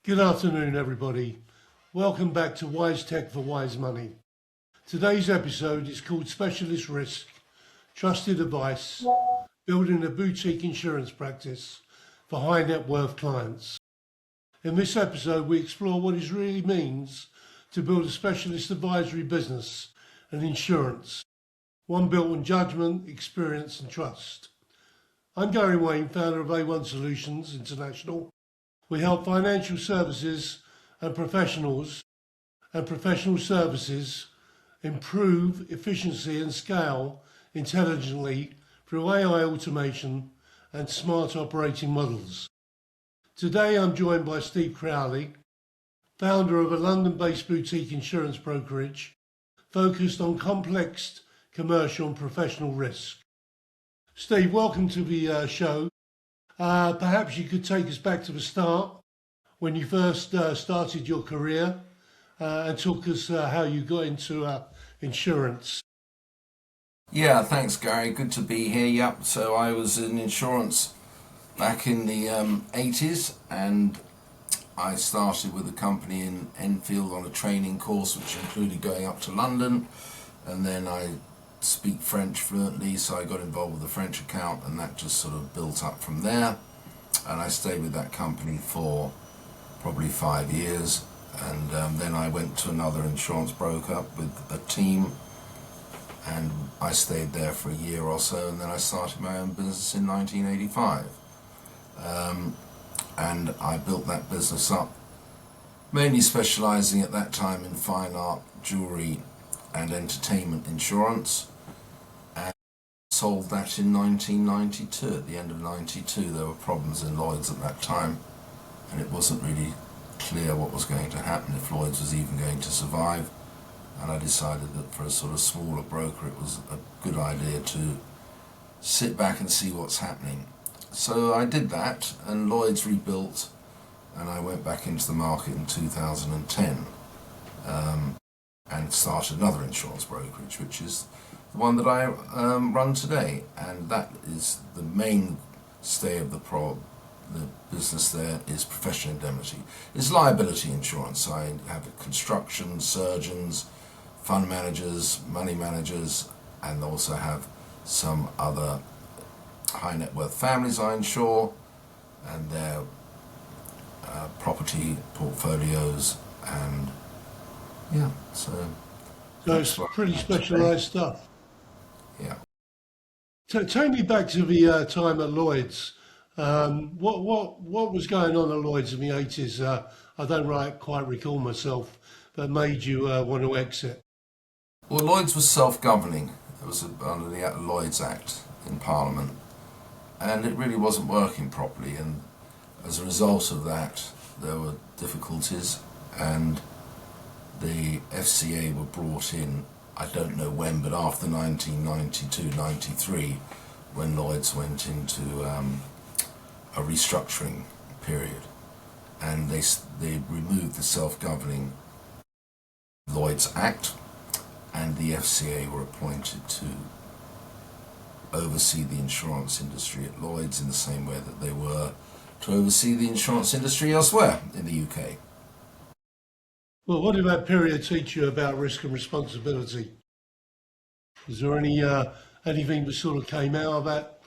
Good afternoon, everybody. Welcome back to Wise Tech for Wise Money. Today's episode is called Specialist Risk, Trusted Advice, Building a Boutique Insurance Practice for High Net Worth Clients. In this episode, we explore what it really means to build a specialist advisory business and insurance, one built on judgment, experience and trust. I'm Gary Wayne, founder of A1 Solutions International. We help financial services and professional services improve efficiency and scale intelligently through AI automation and smart operating models. Today I'm joined by Steve Crowley, founder of a London-based boutique insurance brokerage focused on complex commercial and professional risk. Steve, welcome to the show. Perhaps you could take us back to the start when you first started your career and talk us how you got into insurance. Yeah, thanks Gary, good to be here. Yep, so I was in insurance back in the 80s, and I started with a company in Enfield on a training course which included going up to London, and then I speak French fluently, so I got involved with the French account, and that just sort of built up from there. And I stayed with that company for probably 5 years, and then I went to another insurance broker with a team, and I stayed there for a year or so, and then I started my own business in 1985. And I built that business up, mainly specializing at that time in fine art, jewelry and entertainment insurance, and sold that in 1992. At the end of 92 there were problems in Lloyd's at that time, and it wasn't really clear what was going to happen, if Lloyd's was even going to survive, and I decided that for a sort of smaller broker it was a good idea to sit back and see what's happening. So I did that, and Lloyd's rebuilt, and I went back into the market in 2010 and started another insurance brokerage, which is the one that I run today, and that is the mainstay of the business. There is professional indemnity. It's liability insurance. I have construction, surgeons, fund managers, money managers, and also have some other high net worth families I insure, and their property portfolios, and yeah, so it's pretty specialised stuff. Yeah. Take me back to the time at Lloyd's. What was going on at Lloyd's in the 80s? I don't quite recall myself, that made you want to exit. Well, Lloyd's was self-governing. It was under the Lloyd's Act in Parliament, and it really wasn't working properly, and as a result of that there were difficulties, and the FCA were brought in, I don't know when, but after 1992-93, when Lloyd's went into a restructuring period, and they removed the self-governing Lloyd's Act, and the FCA were appointed to oversee the insurance industry at Lloyd's in the same way that they were to oversee the insurance industry elsewhere in the UK. Well, what did that period teach you about risk and responsibility? Is there anything that sort of came out of that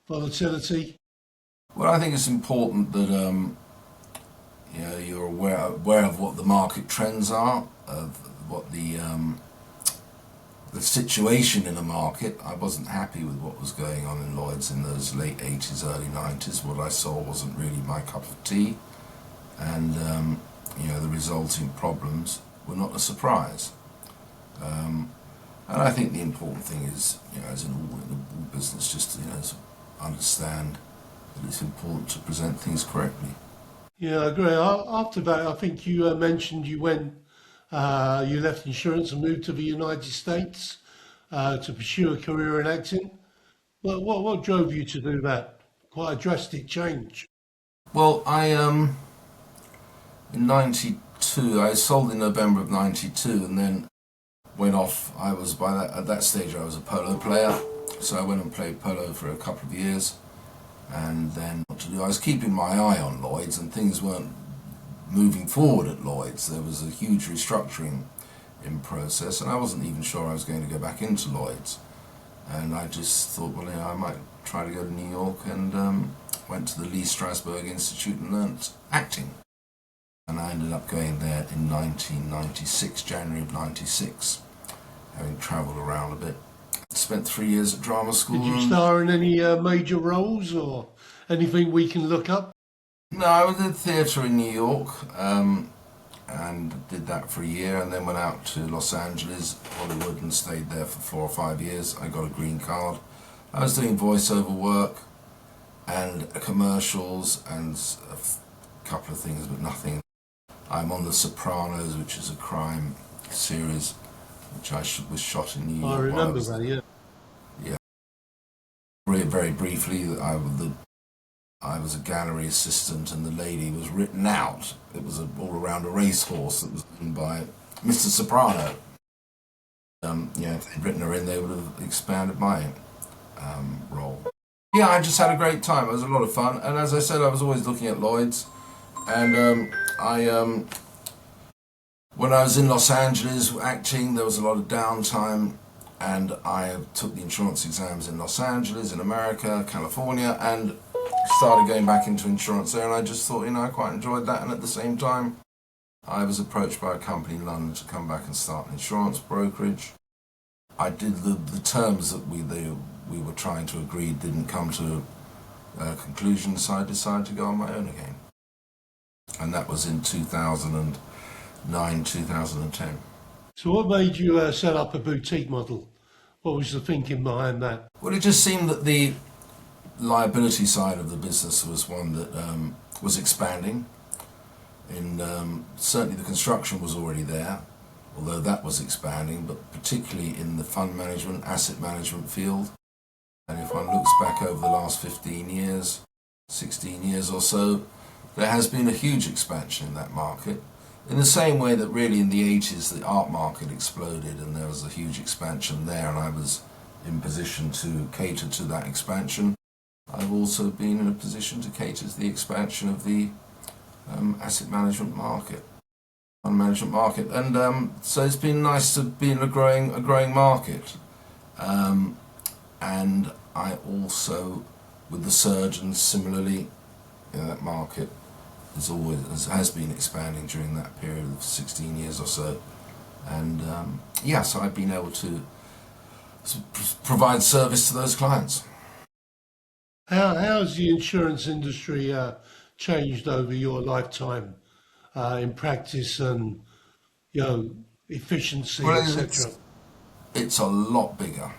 volatility? Well, I think it's important that you're aware of what the market trends are, of what the situation in the market. I wasn't happy with what was going on in Lloyd's in those late 80s, early 90s. What I saw wasn't really my cup of tea, and the resulting problems were not a surprise. And I think the important thing is, as in all business, just to understand that it's important to present things correctly. Yeah, I agree. After that, I think you mentioned you left insurance and moved to the United States to pursue a career in acting. Well, what drove you to do that? Quite a drastic change. Well, in 92, I sold in November of 92, and then went off. At that stage I was a polo player, so I went and played polo for a couple of years, and then what to do? I was keeping my eye on Lloyd's, and things weren't moving forward at Lloyd's. There was a huge restructuring in process, and I wasn't even sure I was going to go back into Lloyd's. And I just thought, well, I might try to go to New York, and went to the Strasberg Institute and learnt acting. And I ended up going there in 1996, January of 96, having travelled around a bit. Spent 3 years at drama school. Did you star in any major roles or anything we can look up? No, I did theatre in New York, and did that for a year, and then went out to Los Angeles, Hollywood, and stayed there for 4 or 5 years. I got a green card. I was doing voiceover work and commercials and a couple of things, but nothing. I'm on the Sopranos, which is a crime series, which was shot in New York. I remember that, yeah. Yeah. Very briefly, I was a gallery assistant, and the lady was written out. It was all around a racehorse that was written by Mr. Soprano. If they'd written her in, they would have expanded my role. Yeah, I just had a great time. It was a lot of fun, and as I said, I was always looking at Lloyd's. And when I was in Los Angeles acting, there was a lot of downtime, and I took the insurance exams in Los Angeles, in America, California, and started going back into insurance there. And I just thought, I quite enjoyed that. And at the same time, I was approached by a company in London to come back and start an insurance brokerage. I did the terms that we were trying to agree didn't come to a conclusion, so I decided to go on my own again. And that was in 2009, 2010. So what made you set up a boutique model? What was the thinking behind that? Well, it just seemed that the liability side of the business was one that was expanding. Certainly the construction was already there, although that was expanding, but particularly in the fund management, asset management field. And if one looks back over the last 15 years, 16 years or so, there has been a huge expansion in that market. In the same way that really in the 80s the art market exploded, and there was a huge expansion there, and I was in position to cater to that expansion. I've also been in a position to cater to the expansion of the asset management market, fund management market, and so it's been nice to be in a growing market. And I also, with the surgeons, similarly, that market has been expanding during that period of 16 years or so, and so I've been able to provide service to those clients. How has the insurance industry changed over your lifetime in practice and efficiency, etc.? It's a lot bigger.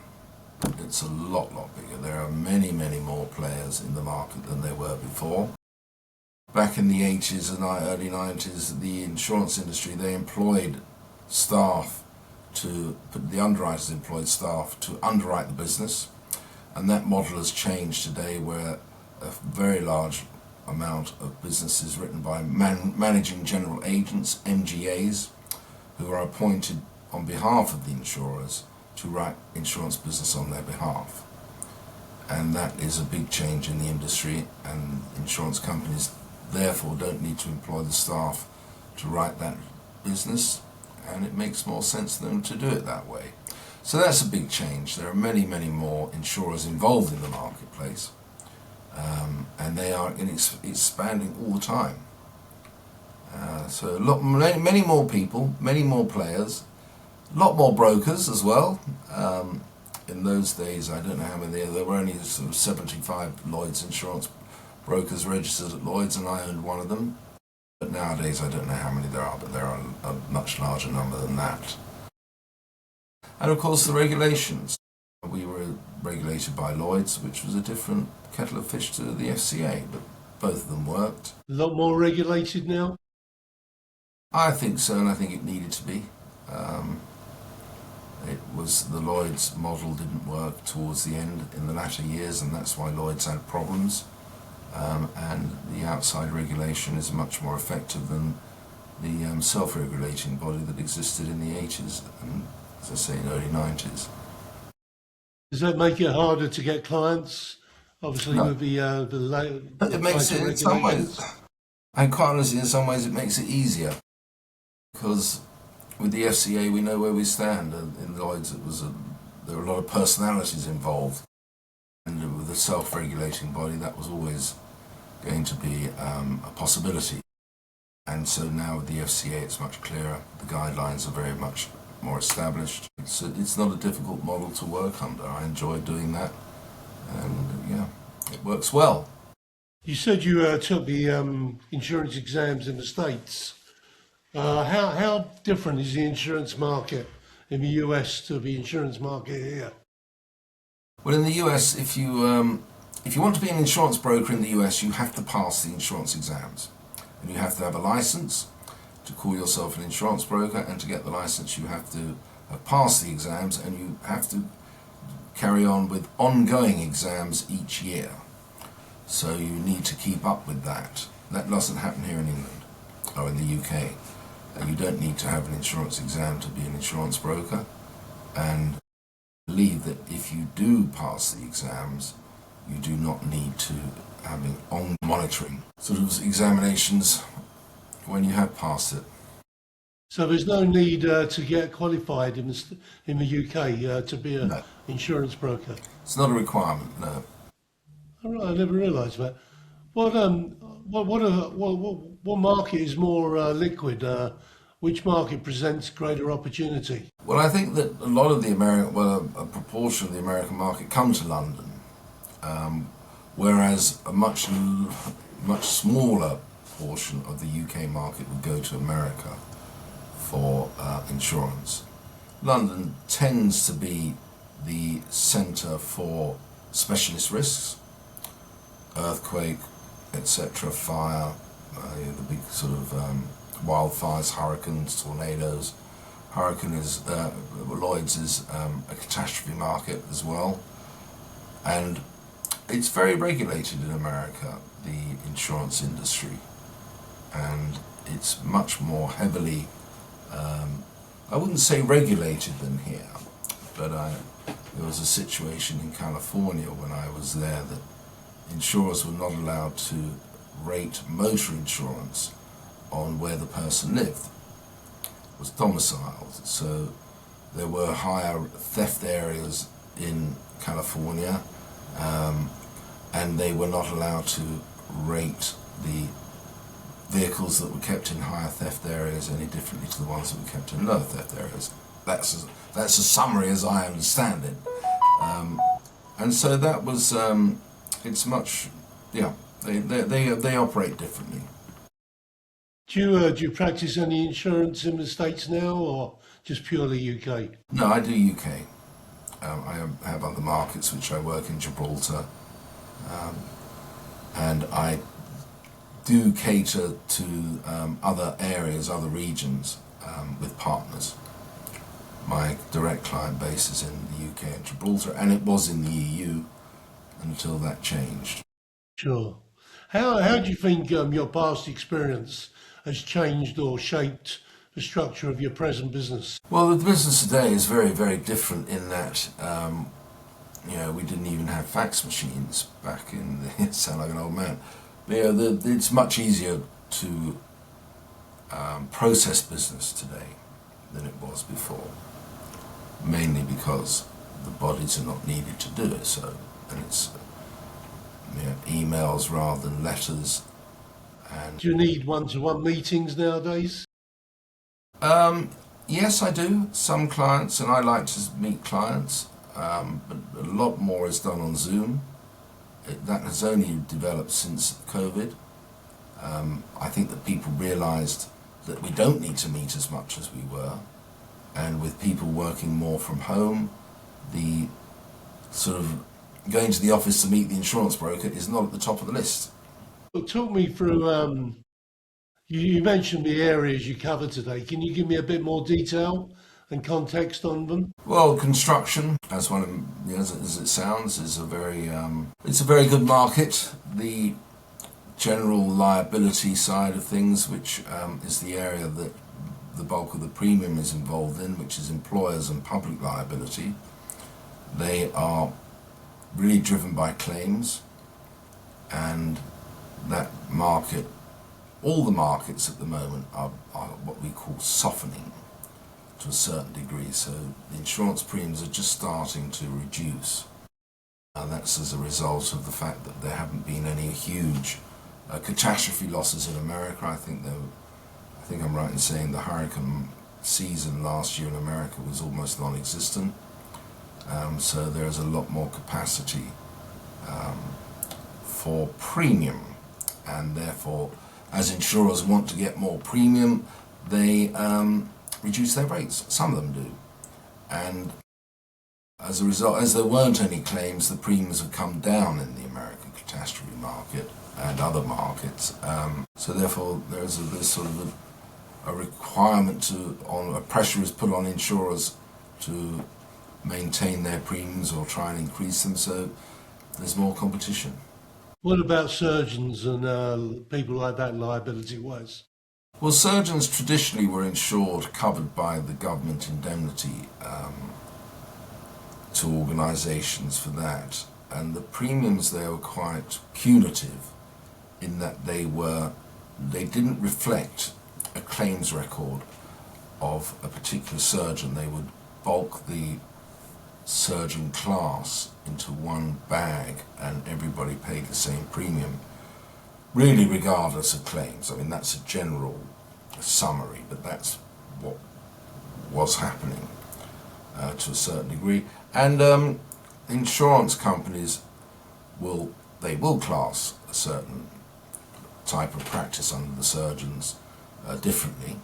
It's a lot bigger. There are many more players in the market than there were before. Back in the 80s and early 90s, the insurance industry, the underwriters employed staff to underwrite the business, and that model has changed today, where a very large amount of business is written by managing general agents, MGAs, who are appointed on behalf of the insurers to write insurance business on their behalf. And that is a big change in the industry, and insurance companies therefore don't need to employ the staff to write that business, and it makes more sense for them to do it that way. So that's a big change. There are many more insurers involved in the marketplace, and they are expanding all the time. So many more people, many more players, a lot more brokers as well. In those days, I don't know how many, there were only sort of 75 Lloyd's insurance brokers registered at Lloyd's, and I owned one of them. But nowadays I don't know how many there are, but there are a much larger number than that. And of course the regulations. We were regulated by Lloyd's, which was a different kettle of fish to the FCA, but both of them worked. A lot more regulated now? I think so, and I think it needed to be. The Lloyd's model didn't work towards the end, in the latter years, and that's why Lloyd's had problems. And the outside regulation is much more effective than the self-regulating body that existed in the 80s and, as I say, in the early 90s. Does that make it harder to get clients? Obviously, No. with the It makes it, in some ways, And quite honestly, in some ways, it makes it easier because with the FCA, we know where we stand. In Lloyd's, there were a lot of personalities involved, and with a self-regulating body, that was always going to be a possibility. And so now with the FCA, it's much clearer. The guidelines are very much more established. It's not a difficult model to work under. I enjoy doing that, and yeah, it works well. You said you took the insurance exams in the States. How different is the insurance market in the US to the insurance market here? Well, in the US, if you want to be an insurance broker in the US, you have to pass the insurance exams. And you have to have a license to call yourself an insurance broker, and to get the license you have to have passed the exams, and you have to carry on with ongoing exams each year. So you need to keep up with that. That doesn't happen here in England or in the UK. You don't need to have an insurance exam to be an insurance broker, and I believe that if you do pass the exams, you do not need to having on monitoring sort of examinations when you have passed it. So there's no need to get qualified in the UK to be an No, insurance broker. it's not a requirement, no. All right, I never realised that. What market is more liquid? Which market presents greater opportunity? Well, I think that a lot of a proportion of the American market come to London, whereas a much smaller portion of the UK market would go to America for insurance. London tends to be the centre for specialist risks, earthquake, etc., fire, the big sort of wildfires, hurricanes, tornadoes. Lloyd's is a catastrophe market as well, and it's very regulated in America, the insurance industry, and it's much more heavily, I wouldn't say regulated than here, but there was a situation in California when I was there that insurers were not allowed to rate motor insurance on where the person lived, was domiciled. So there were higher theft areas in California, and they were not allowed to rate the vehicles that were kept in higher theft areas any differently to the ones that were kept in lower theft areas. That's a summary as I understand it. And so that was, it's much, yeah, they operate differently. Do you practice any insurance in the States now, or just purely UK? No, I do UK. I have other markets which I work in Gibraltar, and I do cater to other areas, other regions with partners. My direct client base is in the UK and Gibraltar, and it was in the EU until that changed. Sure. How do you think your past experience has changed or shaped the structure of your present business? Well, the business today is very, very different in that, we didn't even have fax machines back in the, sound like an old man. It's much easier to process business today than it was before, mainly because the bodies are not needed to do it so, and it's emails rather than letters. And Do you need one-to-one meetings nowadays? yes, I do. Some clients, and I like to meet clients, but a lot more is done on Zoom. That has only developed since COVID. I think that people realised that we don't need to meet as much as we were, and with people working more from home, the sort of going to the office to meet the insurance broker is not at the top of the list. Well, talk me through, you mentioned the areas you covered today. Can you give me a bit more detail and context on them? Well, construction, as it sounds, is it's a very good market. The general liability side of things, which is the area that the bulk of the premium is involved in, which is employers and public liability. They are really driven by claims, and that market All the markets at the moment are what we call softening to a certain degree, so the insurance premiums are just starting to reduce. And that's as a result of the fact that there haven't been any huge catastrophe losses in America. I think I'm right in saying the hurricane season last year in America was almost non-existent. So there's a lot more capacity for premium, and therefore, as insurers want to get more premium, they reduce their rates. Some of them do, and as a result, as there weren't any claims, the premiums have come down in the American catastrophe market and other markets. So therefore, there's sort of a requirement a pressure is put on insurers to maintain their premiums or try and increase them. So there's more competition. What about surgeons and people like that liability-wise? Well, surgeons traditionally were insured, covered by the government indemnity to organisations for that, and the premiums there were quite punitive in that they didn't reflect a claims record of a particular surgeon. They would bulk the surgeon class into one bag and everybody paid the same premium, really regardless of claims. I mean, that's a general summary, but that's what was happening to a certain degree. And insurance companies will class a certain type of practice under the surgeons differently.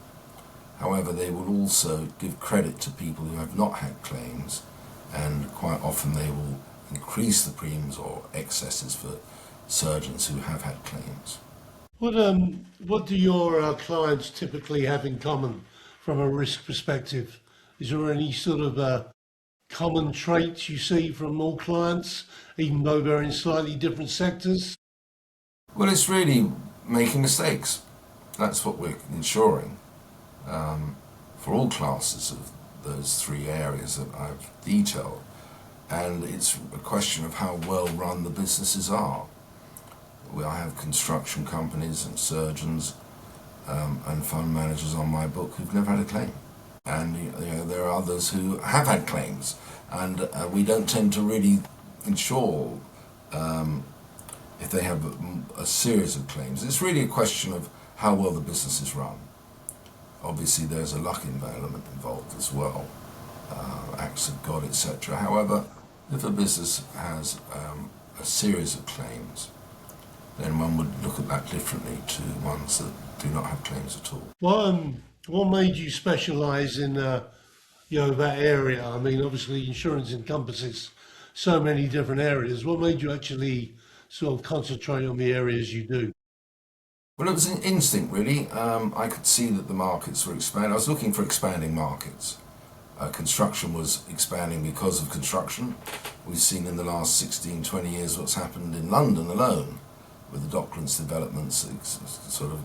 However, they will also give credit to people who have not had claims, and quite often they will increase the premiums or excesses for surgeons who have had claims. What do your clients typically have in common from a risk perspective? Is there any sort of common traits you see from all clients, even though they're in slightly different sectors? Well, it's really making mistakes. That's what we're insuring for all classes of those three areas that I've detailed. And it's a question of how well run the businesses are. I have construction companies and surgeons and fund managers on my book who've never had a claim. And there are others who have had claims, and we don't tend to really insure if they have a series of claims. It's really a question of how well the business is run. Obviously there's a luck element involved as well, acts of God, etc. However, if a business has a series of claims, then one would look at that differently to ones that do not have claims at all. What made you specialise in that area? I mean, obviously insurance encompasses so many different areas. What made you actually sort of concentrate on the areas you do? Well, it was an instinct, really. I could see that the markets were expanding. I was looking for expanding markets. Construction was expanding because of construction. We've seen in the last 16, 20 years what's happened in London alone, with the Docklands developments sort of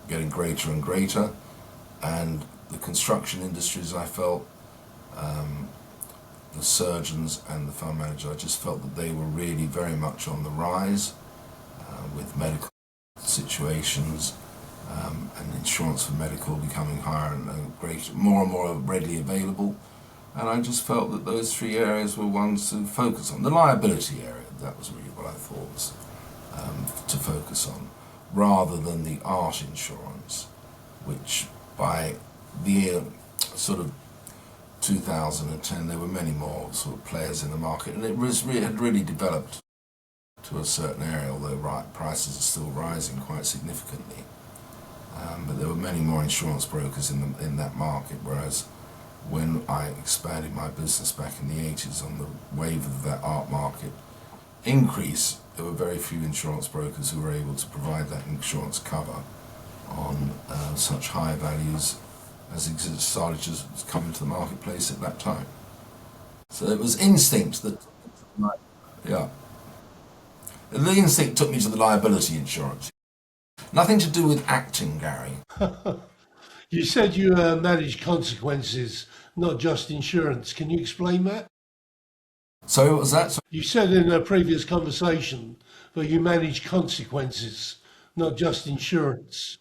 getting greater and greater. And the construction industries, I felt, the surgeons and the fund manager, I just felt that they were really very much on the rise with medical situations and insurance for medical becoming higher and greater, more and more readily available. And I just felt that those three areas were ones to focus on. The liability area, that was really what I thought was to focus on, rather than the art insurance, which by the year sort of 2010 there were many more sort of players in the market, and it had really developed to a certain area, although prices are still rising quite significantly. But there were many more insurance brokers in that market, whereas when I expanded my business back in the 80s on the wave of that art market increase, there were very few insurance brokers who were able to provide that insurance cover on such high values as started to come into the marketplace at that time. So it was instinct that, yeah. The instinct took me to the liability insurance. Nothing to do with acting, Gary. You said you manage consequences, not just insurance. Can you explain that? So what was that? You said in a previous conversation that you manage consequences, not just insurance.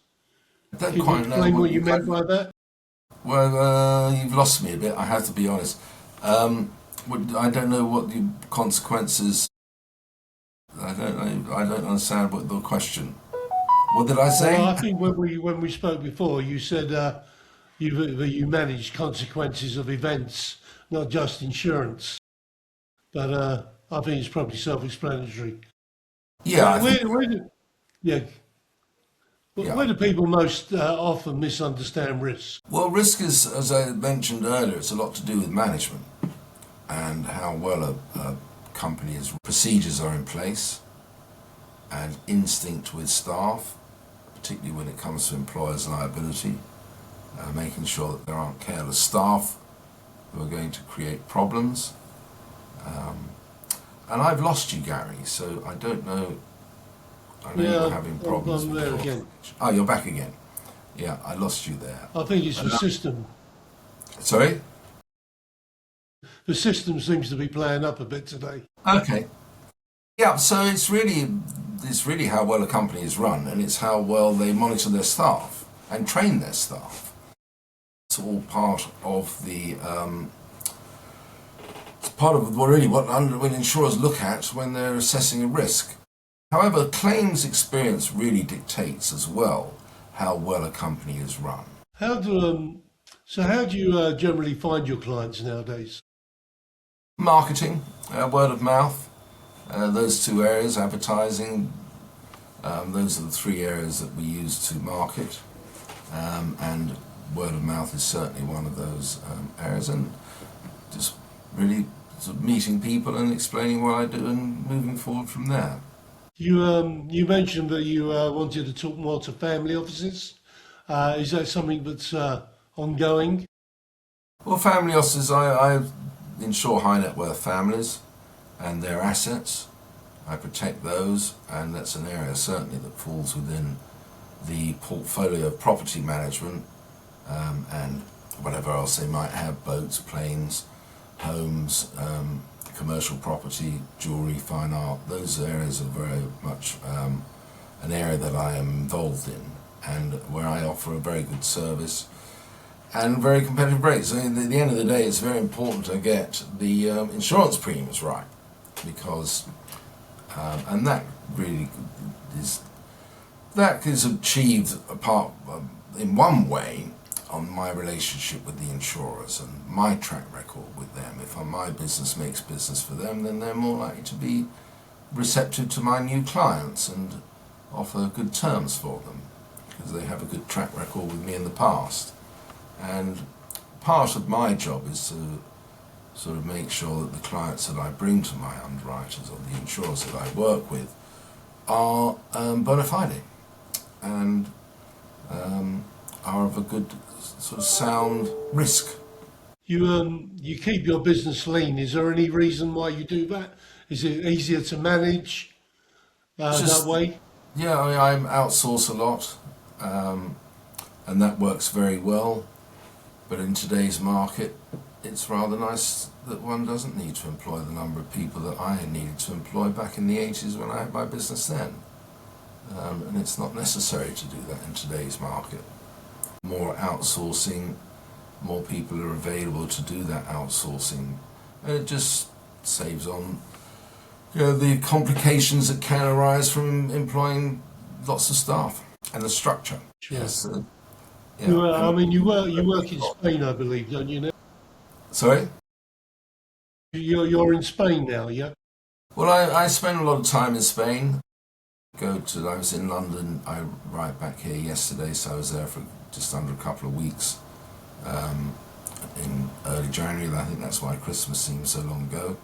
I don't Can you quite know explain what you you meant by that? Well, you've lost me a bit. I have to be honest. I don't know what the consequences. I don't know. I don't understand what the question. What did I Well, say? I think when we spoke before, you said you manage consequences of events, not just insurance. But I think it's probably self-explanatory. Yeah, Where, I think. where, where do, yeah, Yeah. where do people most often misunderstand risk? Well, risk is, as I mentioned earlier, it's a lot to do with management and how well a company's procedures are in place and instinct with staff, particularly when it comes to employers' liability, making sure that there aren't careless staff who are going to create problems. And I've lost you, Gary, so I don't know. I know you were Yeah, having I'm, problems I'm with there your again. connection. Oh, you're back again. Yeah, I lost you there. I think it's the system. Sorry? The system seems to be playing up a bit today. Okay. Yeah, so it's really how well a company is run, and it's how well they monitor their staff and train their staff. It's all part of the it's part of what insurers look at when they're assessing a risk. However, claims experience really dictates as well how well a company is run. How do you generally find your clients nowadays? Marketing, word of mouth, those two areas, advertising, those are the three areas that we use to market, and word of mouth is certainly one of those areas, and just really sort of meeting people and explaining what I do and moving forward from there. You mentioned that you wanted to talk more to family offices. Is that something that's ongoing? Well, family offices, I insure high net worth families and their assets. I protect those, and that's an area certainly that falls within the portfolio of property management, and whatever else they might have, boats, planes, homes, commercial property, jewellery, fine art. Those areas are very much an area that I am involved in, and where I offer a very good service and very competitive rates. So at the end of the day, it's very important to get the insurance premiums right, because and that really is achieved apart in one way on my relationship with the insurers and my track record with them. If my business makes business for them, then they're more likely to be receptive to my new clients and offer good terms for them, because they have a good track record with me in the past. And part of my job is to sort of make sure that the clients that I bring to my underwriters or the insurers that I work with are bona fide and are of a good sort of sound risk. You keep your business lean. Is there any reason why you do that? Is it easier to manage that way? Yeah, I outsource a lot, and that works very well. But in today's market, it's rather nice that one doesn't need to employ the number of people that I needed to employ back in the 80s when I had my business then. And it's not necessary to do that in today's market. More outsourcing, more people are available to do that outsourcing, and it just saves on the complications that can arise from employing lots of staff and the structure. Sure. Yes. You work in Spain, I believe, don't you now? Sorry? You're in Spain now, yeah? Well, I spend a lot of time in Spain. I was in London. I arrived back here yesterday, so I was there for just under a couple of weeks in early January. I think that's why Christmas seems so long ago.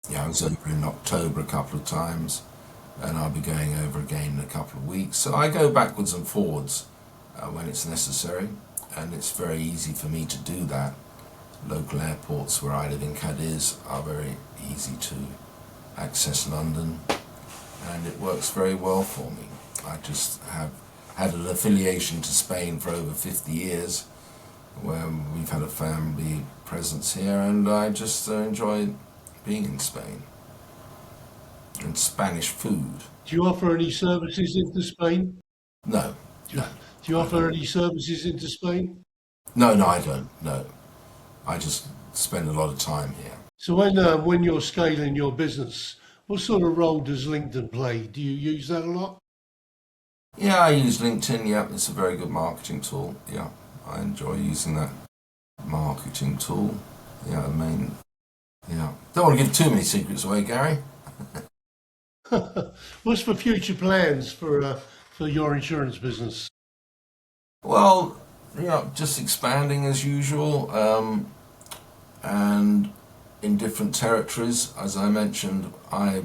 Yeah, I was over in October a couple of times, and I'll be going over again in a couple of weeks. So I go backwards and forwards when it's necessary, and it's very easy for me to do that. Local airports where I live in Cadiz are very easy to access London, and it works very well for me. I just have had an affiliation to Spain for over 50 years, where we've had a family presence here, and I just enjoy being in Spain. And Spanish food. Do you offer any services into Spain? No. Do you offer any services into Spain? No, I don't. No, I just spend a lot of time here. So when you're scaling your business, what sort of role does LinkedIn play? Do you use that a lot? Yeah, I use LinkedIn. Yeah, it's a very good marketing tool. Yeah, I enjoy using that marketing tool. Yeah, yeah. Don't want to give too many secrets away, Gary. What's for future plans for your insurance business? Well, just expanding as usual, and in different territories. As I mentioned, I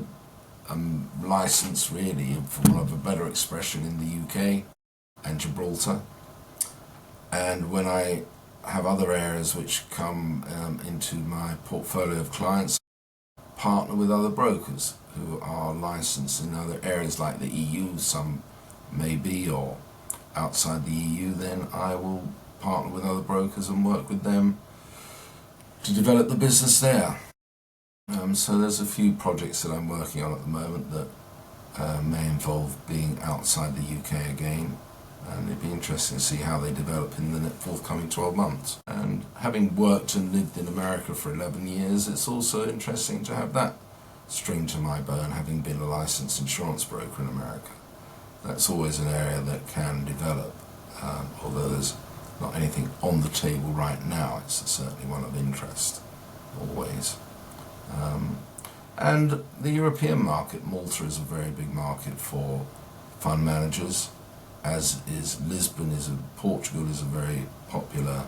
am licensed really, for want of a better expression, in the UK and Gibraltar. And when I have other areas which come into my portfolio of clients, partner with other brokers who are licensed in other areas like the EU, some may be, or outside the EU, then I will partner with other brokers and work with them to develop the business there. So there's a few projects that I'm working on at the moment that may involve being outside the UK again, and it'd be interesting to see how they develop in the forthcoming 12 months. And having worked and lived in America for 11 years, it's also interesting to have that string to my bow, and having been a licensed insurance broker in America. That's always an area that can develop, although there's not anything on the table right now. It's certainly one of interest, always. And the European market, Malta is a very big market for fund managers, as is Lisbon, Portugal is a very popular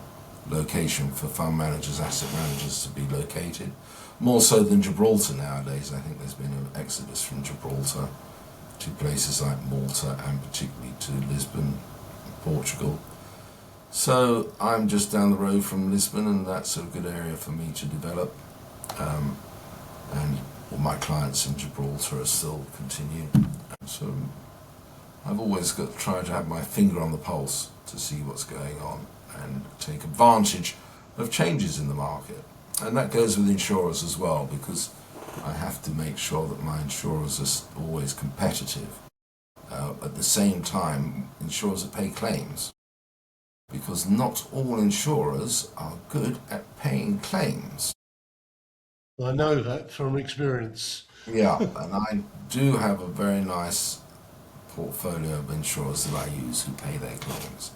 location for fund managers, asset managers to be located. More so than Gibraltar nowadays. I think there's been an exodus from Gibraltar to places like Malta, and particularly to Lisbon, Portugal. So I'm just down the road from Lisbon, and that's a good area for me to develop. And all my clients in Gibraltar are still continuing. So I've always got to try to have my finger on the pulse to see what's going on and take advantage of changes in the market. And that goes with insurers as well, because I have to make sure that my insurers are always competitive. At the same time, insurers that pay claims, because not all insurers are good at paying claims. I know that from experience. Yeah, and I do have a very nice portfolio of insurers that I use who pay their claims.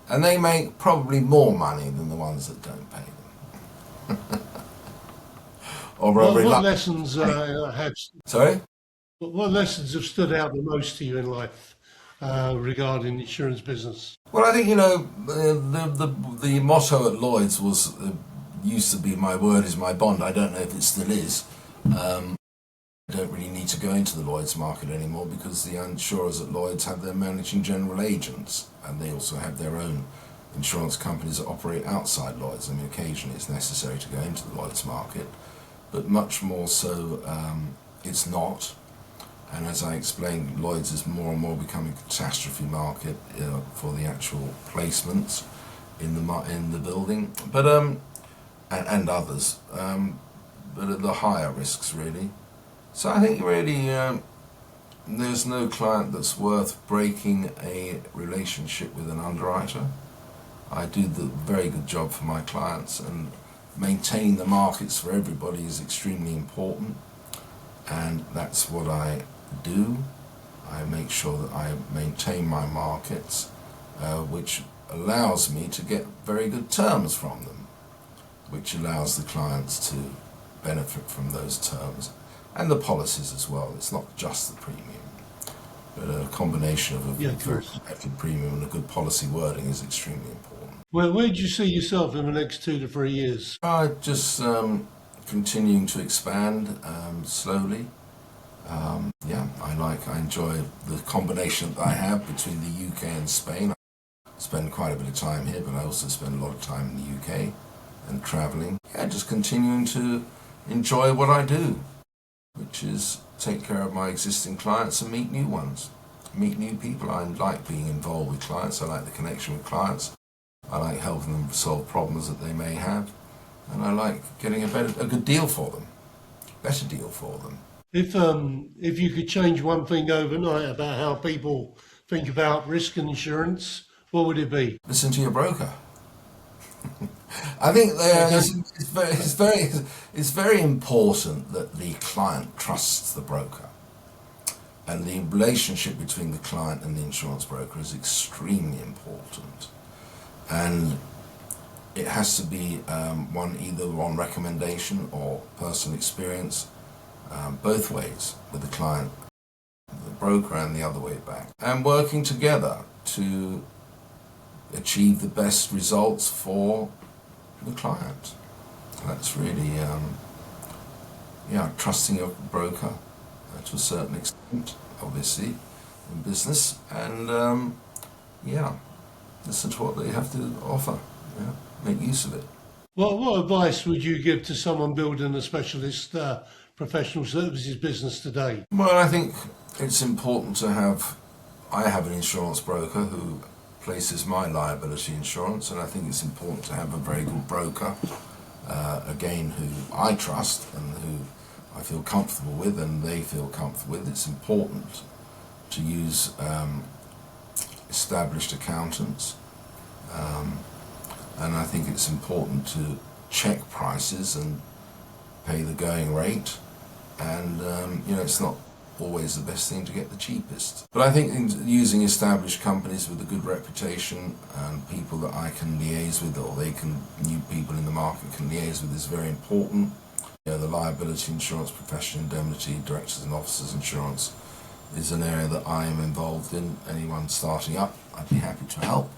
And they make probably more money than the ones that don't pay them. What lessons have Sorry? what lessons have stood out the most to you in life regarding insurance business? Well, I think, the motto at Lloyd's was, used to be, my word is my bond. I don't know if it still is. I don't really need to go into the Lloyd's market anymore, because the insurers at Lloyd's have their managing general agents, and they also have their own insurance companies that operate outside Lloyd's. I mean, occasionally it's necessary to go into the Lloyd's market, but much more so it's not. And as I explained, Lloyd's is more and more becoming a catastrophe market for the actual placements in the building, but and others, but at the higher risks really. So I think really there's no client that's worth breaking a relationship with an underwriter. I do the very good job for my clients, and maintaining the markets for everybody is extremely important, and that's what I do. I make sure that I maintain my markets, which allows me to get very good terms from them, which allows the clients to benefit from those terms and the policies as well. It's not just the premium, but a combination of a good premium and a good policy wording is extremely important. Where do you see yourself in the next 2 to 3 years? Just continuing to expand slowly. I enjoy the combination that I have between the UK and Spain. I spend quite a bit of time here, but I also spend a lot of time in the UK and travelling. Yeah, just continuing to enjoy what I do, which is take care of my existing clients and meet new ones, meet new people. I like being involved with clients. I like the connection with clients. I like helping them solve problems that they may have, and I like getting a good deal for them, better deal for them. If you could change one thing overnight about how people think about risk and insurance, What would it be? Listen to your broker. I think it's very important that the client trusts the broker, and the relationship between the client and the insurance broker is extremely important, and it has to be one either on recommendation or personal experience, both ways with the client, the broker, and the other way back, and working together to achieve the best results for the client. That's really, trusting your broker to a certain extent, obviously, in business, and listen to what they have to offer. Yeah, make use of it. What advice would you give to someone building a specialist professional services business today? Well, I think it's important to have. I have an insurance broker who places my liability insurance, and I think it's important to have a very good broker, again, who I trust and who I feel comfortable with and they feel comfortable with. It's important to use established accountants, and I think it's important to check prices and pay the going rate, and it's not always the best thing to get the cheapest. But I think using established companies with a good reputation and people that I can liaise with, or new people in the market can liaise with, is very important. The liability insurance, professional indemnity, directors and officers insurance is an area that I am involved in. Anyone starting up, I'd be happy to help.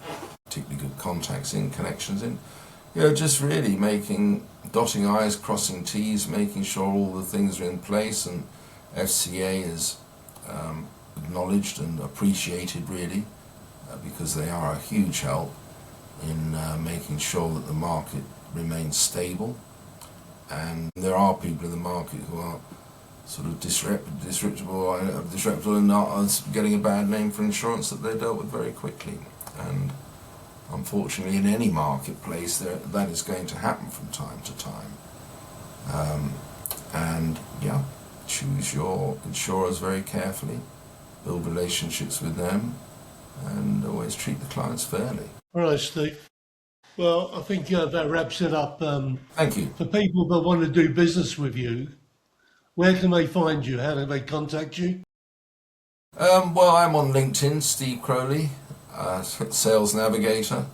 Particularly good contacts in, connections in. Just really dotting I's, crossing T's, making sure all the things are in place, and FCA is acknowledged and appreciated, really, because they are a huge help in making sure that the market remains stable. And there are people in the market who are sort of disreputable and are getting a bad name for insurance that they're dealt with very quickly. And unfortunately, in any marketplace, that is going to happen from time to time. Choose your insurers very carefully, build relationships with them, and always treat the clients fairly. All right, Steve. Well, I think that wraps it up. Thank you. For people that want to do business with you, where can they find you? How do they contact you? Well, I'm on LinkedIn, Steve Crowley, Sales Navigator.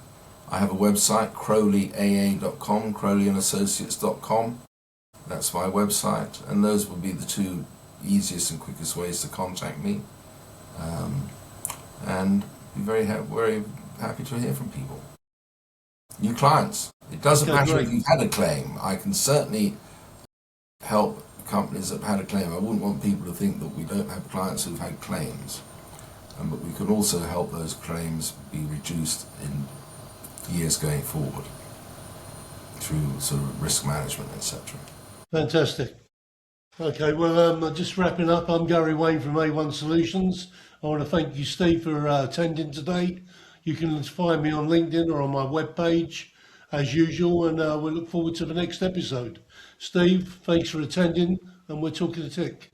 I have a website, crowleyaa.com, crowleyandassociates.com. That's my website, and those would be the two easiest and quickest ways to contact me. And be very happy to hear from people. New clients. It doesn't matter if you've had a claim. I can certainly help companies that have had a claim. I wouldn't want people to think that we don't have clients who've had claims. But we can also help those claims be reduced in years going forward through sort of risk management, etc. Fantastic. Okay, well, just wrapping up, I'm Gary Wayne from A1 Solutions. I want to thank you, Steve, for attending today. You can find me on LinkedIn or on my webpage, as usual, and we look forward to the next episode. Steve, thanks for attending, and we're talking to Tick.